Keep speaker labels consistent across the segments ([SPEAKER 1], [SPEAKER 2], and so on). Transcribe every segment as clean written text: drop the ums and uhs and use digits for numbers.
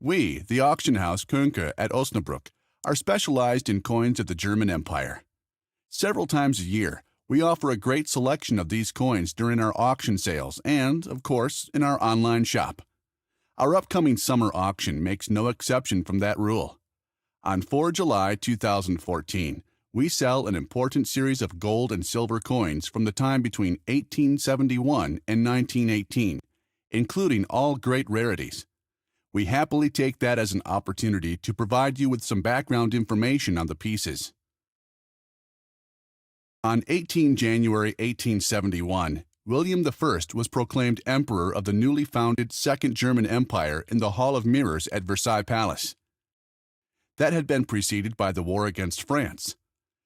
[SPEAKER 1] We, the auction house Künker at Osnabrück, are specialized in coins of the German Empire. Several times a year, we offer a great selection of these coins during our auction sales and, of course, in our online shop. Our upcoming summer auction makes no exception from that rule. On 4 July 2014, we sell an important series of gold and silver coins from the time between 1871 and 1918, including all great rarities. We happily take that as an opportunity to provide you with some background information on the pieces. On 18 January 1871, William I was proclaimed Emperor of the newly founded Second German Empire in the Hall of Mirrors at Versailles Palace. That had been preceded by the war against France.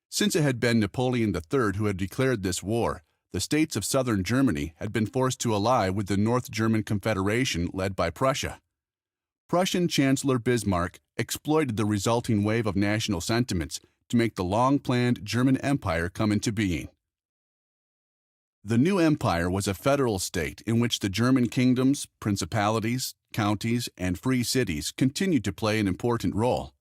[SPEAKER 1] Since it had been Napoleon III who had declared this war, the states of southern Germany had been forced to ally with the North German Confederation led by Prussia. Prussian Chancellor Bismarck exploited the resulting wave of national sentiments to make the long-planned German Empire come into being. The new empire was a federal state in which the German kingdoms, principalities, counties, and free cities continued to play an important role.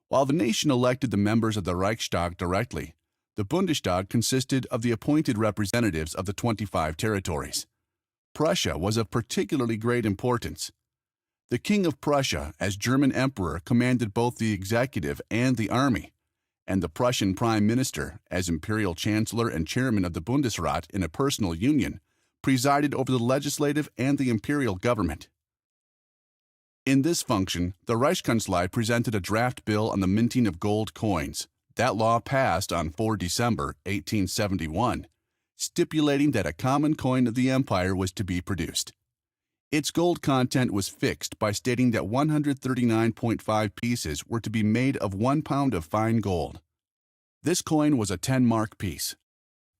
[SPEAKER 1] While the nation elected the members of the Reichstag directly, the Bundestag consisted of the appointed representatives of the 25 territories. Prussia was of particularly great importance. The King of Prussia, as German Emperor, commanded both the executive and the army, and the Prussian Prime Minister, as Imperial Chancellor and Chairman of the Bundesrat in a personal union, presided over the legislative and the imperial government. In this function, the Reichskanzlei presented a draft bill on the minting of gold coins. That law passed on 4 December 1871, stipulating that a common coin of the empire was to be produced. Its gold content was fixed by stating that 139.5 pieces were to be made of 1 pound of fine gold. This coin was a 10-mark piece,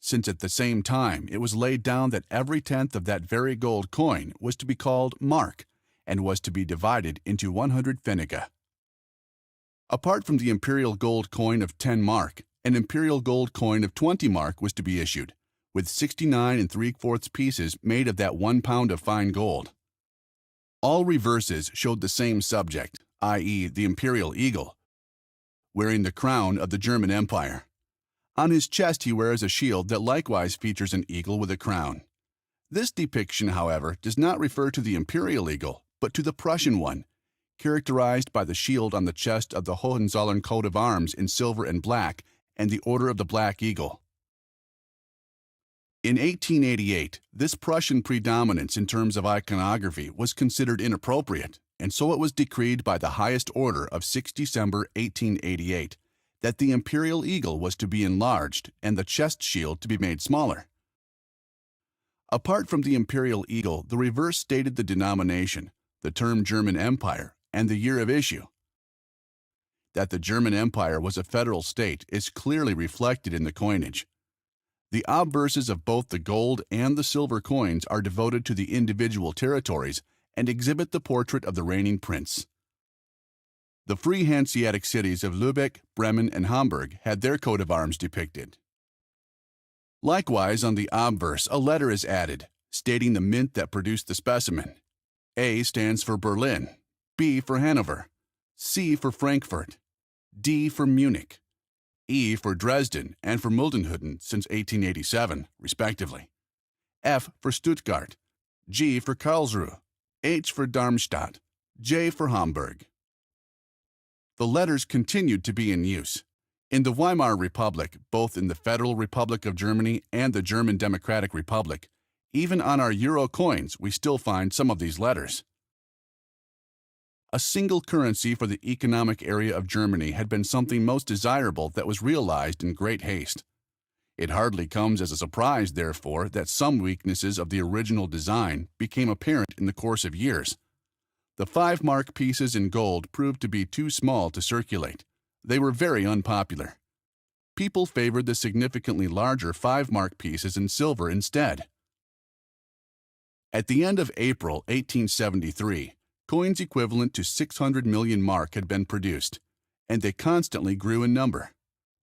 [SPEAKER 1] since at the same time it was laid down that every tenth of that very gold coin was to be called mark and was to be divided into 100 pfennige. Apart from the imperial gold coin of 10 mark, an imperial gold coin of 20 mark was to be issued, with 69 3/4 pieces made of that 1 pound of fine gold. All reverses showed the same subject, i.e., the imperial eagle, wearing the crown of the German Empire. On his chest he wears a shield that likewise features an eagle with a crown. This depiction, however, does not refer to the imperial eagle, but to the Prussian one, characterized by the shield on the chest of the Hohenzollern coat of arms in silver and black and the Order of the Black Eagle. In 1888, this Prussian predominance in terms of iconography was considered inappropriate, and so it was decreed by the highest order of 6 December 1888 that the imperial eagle was to be enlarged and the chest shield to be made smaller. Apart from the imperial eagle, the reverse stated the denomination, the term German Empire, and the year of issue. That the German Empire was a federal state is clearly reflected in the coinage. The obverses of both the gold and the silver coins are devoted to the individual territories and exhibit the portrait of the reigning prince. The free Hanseatic cities of Lübeck, Bremen, and Hamburg had their coat of arms depicted. Likewise, on the obverse, a letter is added, stating the mint that produced the specimen. A stands for Berlin, B for Hanover, C for Frankfurt, D for Munich, E for Dresden and for Muldenhütten since 1887, respectively, F for Stuttgart, G for Karlsruhe, H for Darmstadt, J for Hamburg. The letters continued to be in use. In the Weimar Republic, both in the Federal Republic of Germany and the German Democratic Republic, even on our euro coins we still find some of these letters. A single currency for the economic area of Germany had been something most desirable that was realized in great haste. It hardly comes as a surprise, therefore, that some weaknesses of the original design became apparent in the course of years. The 5-mark pieces in gold proved to be too small to circulate. They were very unpopular. People favored the significantly larger 5-mark pieces in silver instead. At the end of April 1873, coins equivalent to 600 million mark had been produced, and they constantly grew in number.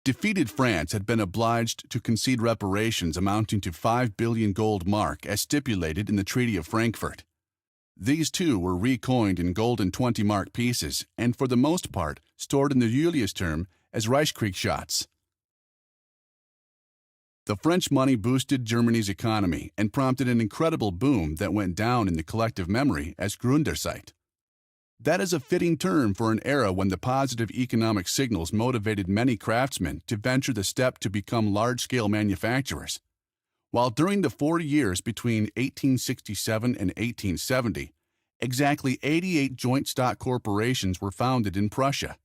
[SPEAKER 1] Defeated France had been obliged to concede reparations amounting to 5 billion gold mark as stipulated in the Treaty of Frankfurt. These too were recoined in golden 20-mark pieces and for the most part stored in the Julius-term as Reichskriegsschatz. The French money boosted Germany's economy and prompted an incredible boom that went down in the collective memory as Gründerzeit. That is a fitting term for an era when the positive economic signals motivated many craftsmen to venture the step to become large-scale manufacturers. While during the 40 years between 1867 and 1870, exactly 88 joint stock corporations were founded in Prussia.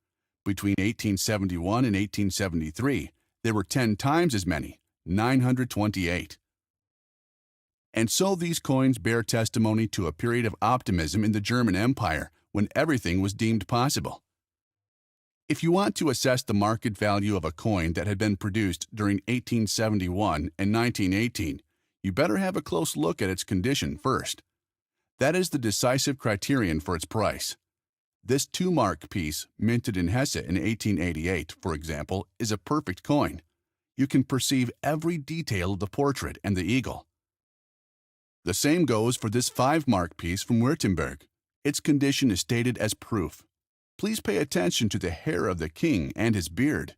[SPEAKER 1] Between 1871 and 1873, there were 10 times as many, 928. And so these coins bear testimony to a period of optimism in the German Empire when everything was deemed possible. If you want to assess the market value of a coin that had been produced during 1871 and 1918, you better have a close look at its condition first. That is the decisive criterion for its price. This 2-mark piece, minted in Hesse in 1888, for example, is a perfect coin. You can perceive every detail of the portrait and the eagle. The same goes for this 5-mark piece from Württemberg. Its condition is stated as proof. Please pay attention to the hair of the king and his beard.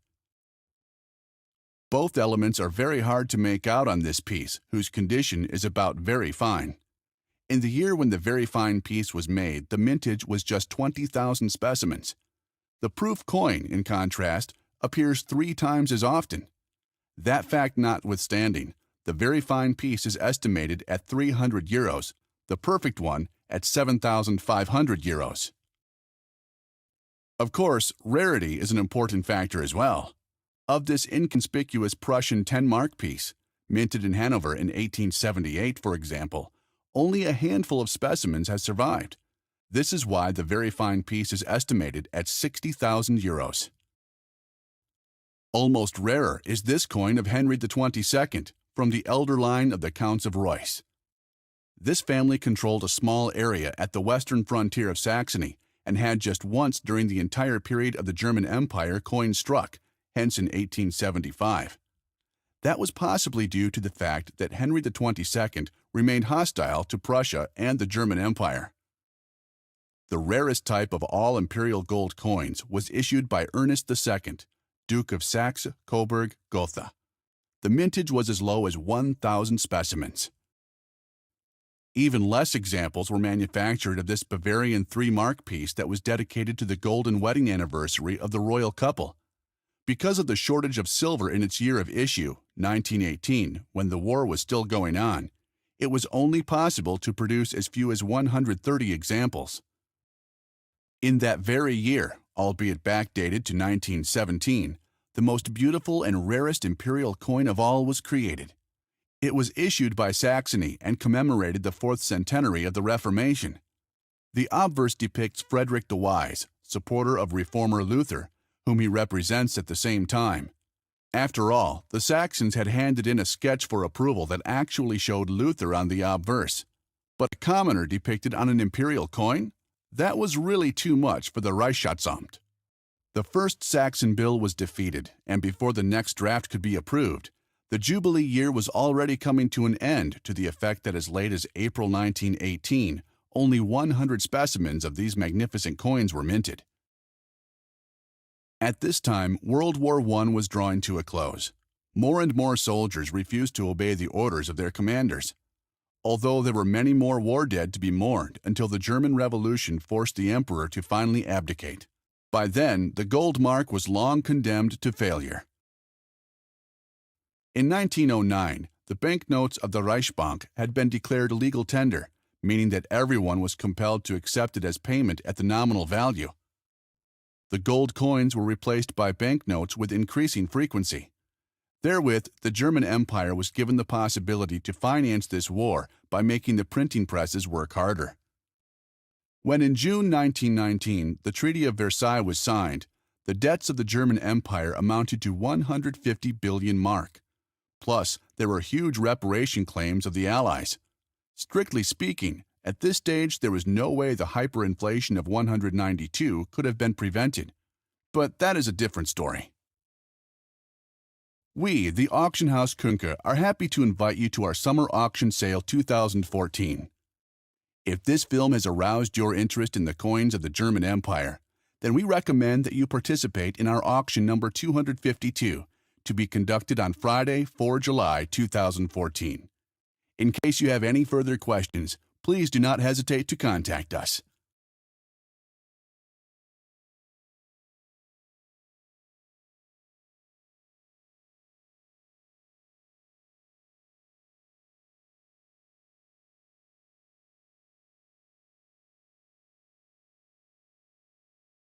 [SPEAKER 1] Both elements are very hard to make out on this piece, whose condition is about very fine. In the year when the very fine piece was made, the mintage was just 20,000 specimens. The proof coin, in contrast, appears 3 times as often. That fact notwithstanding, the very fine piece is estimated at 300 euros, the perfect one at 7,500 euros. Of course, rarity is an important factor as well. Of this inconspicuous Prussian 10-mark piece, minted in Hanover in 1878, for example, only a handful of specimens has survived. This is why the very fine piece is estimated at 60,000 euros. Almost rarer is this coin of Henry XXII from the elder line of the Counts of Reuss. This family controlled a small area at the western frontier of Saxony and had just once during the entire period of the German Empire coins struck, hence in 1875. That was possibly due to the fact that Henry XXII remained hostile to Prussia and the German Empire. The rarest type of all imperial gold coins was issued by Ernest II, Duke of Saxe-Coburg Gotha. The mintage was as low as 1,000 specimens. Even less examples were manufactured of this Bavarian 3-mark piece that was dedicated to the golden wedding anniversary of the royal couple. Because of the shortage of silver in its year of issue, 1918, when the war was still going on, it was only possible to produce as few as 130 examples. In that very year, albeit backdated to 1917, the most beautiful and rarest imperial coin of all was created. It was issued by Saxony and commemorated the 4th centenary of the Reformation. The obverse depicts Frederick the Wise, supporter of reformer Luther, whom he represents at the same time. After all, the Saxons had handed in a sketch for approval that actually showed Luther on the obverse. But a commoner depicted on an imperial coin? That was really too much for the Reichsschatzamt. The first Saxon bill was defeated, and before the next draft could be approved, the Jubilee year was already coming to an end, to the effect that as late as April 1918, only 100 specimens of these magnificent coins were minted. At this time, World War I was drawing to a close. More and more soldiers refused to obey the orders of their commanders. Although there were many more war dead to be mourned until the German Revolution forced the emperor to finally abdicate. By then, the gold mark was long condemned to failure. In 1909, the banknotes of the Reichsbank had been declared legal tender, meaning that everyone was compelled to accept it as payment at the nominal value. The gold coins were replaced by banknotes with increasing frequency. Therewith, the German Empire was given the possibility to finance this war by making the printing presses work harder. When in June 1919 the Treaty of Versailles was signed, the debts of the German Empire amounted to 150 billion mark. Plus, there were huge reparation claims of the Allies. Strictly speaking, at this stage there was no way the hyperinflation of 192 could have been prevented. But that is a different story. We, the auction house Künker, are happy to invite you to our Summer Auction Sale 2014. If this film has aroused your interest in the coins of the German Empire, then we recommend that you participate in our auction number 252 to be conducted on Friday, 4 July 2014. In case you have any further questions, please do not hesitate to contact us.